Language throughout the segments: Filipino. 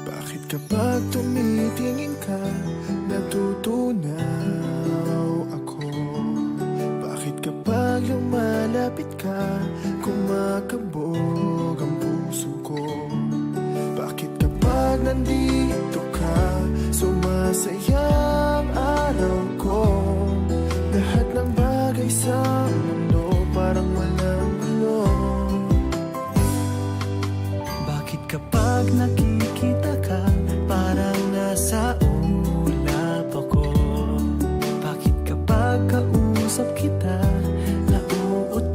Bakit kapag tumitingin ka, natutunaw ako? Bakit kapag lumalapit ka, kumakabog ang puso ko? Bakit kapag nandito ka, sumasaya ang araw ko? Lahat ng bagay sa mundo parang walang gulo. Bakit kapag nakikita ka, parang nasa ulap ako? Bakit kapag kausap kita, nauutal-utal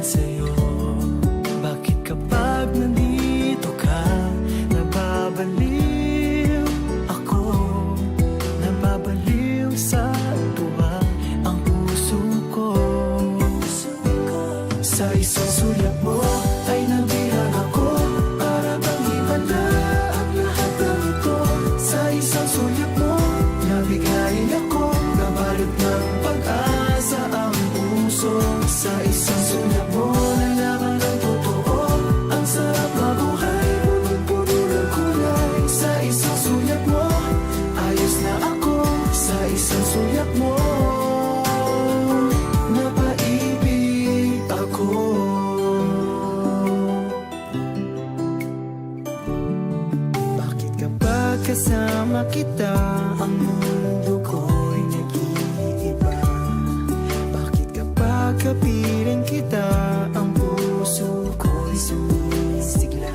sa'yo? Bakit kapag nandito ka, nababaliw ako? Nababaliw sa tuwa ang puso ko. Sa isang sulyap mo ay nabihag ako, para bang himala ang lahat ng ito. Sa isang sulyap mo, nabigayin ako, nabalot ng pag-asa ang puso. Sa isang sulyap mo, nalaman ng totoo, ang sarap mabuhay, punong-puno ng kulay. Sa isang sulyap mo, ayos na ako. Sa isang sulyap mo, napaibig ako. Bakit kapag kasama kita, ang mundo ko'y nag-iiba? Bakit kapag kapiling kita, ang puso ko'y sumisigla?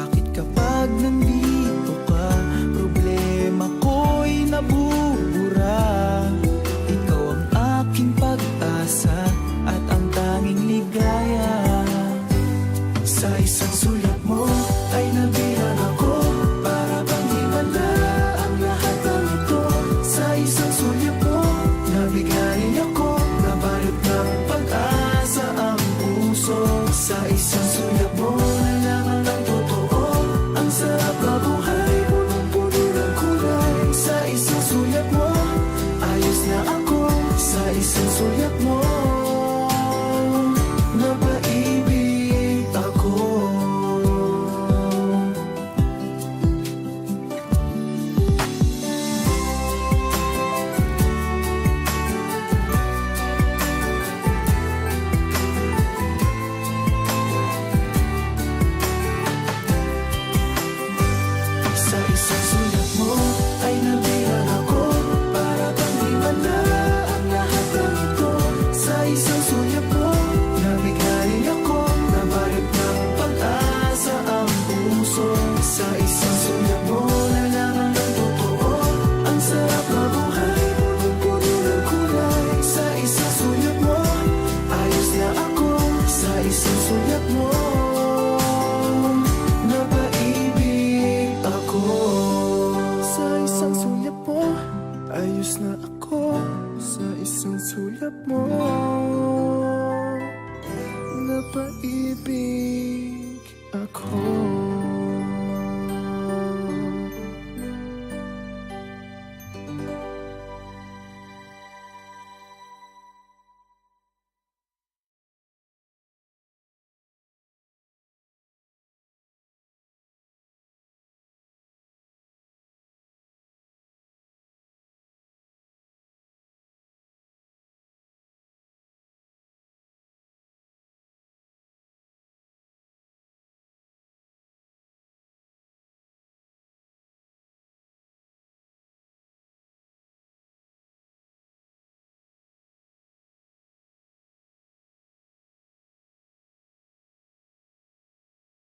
Bakit kapag nandito ka, problema ko'y nabubura? Ikaw ang aking pag-asa at ang tanging ligaya. Sa isang sulyap mo ay nabihag ako, para bang himala ang lahat ng ito. Sa isang sulyap mo, nabigayin ako, nabalot ng pag-asa ang puso. Sa isang sulyap mo, nalaman ng totoo, ang sarap mabuhay, punong-puno ng kulay. Sa isang sulyap mo, ayos na ako. Sa isang sulyap mo, napaibig ako. Sa isang sulyap mo ay nabihag ako, para bang himala ang lahat ng ito. Sa isang sulyap mo, nabigayin ako, nabalot ng pag-asa ang puso. Sa isang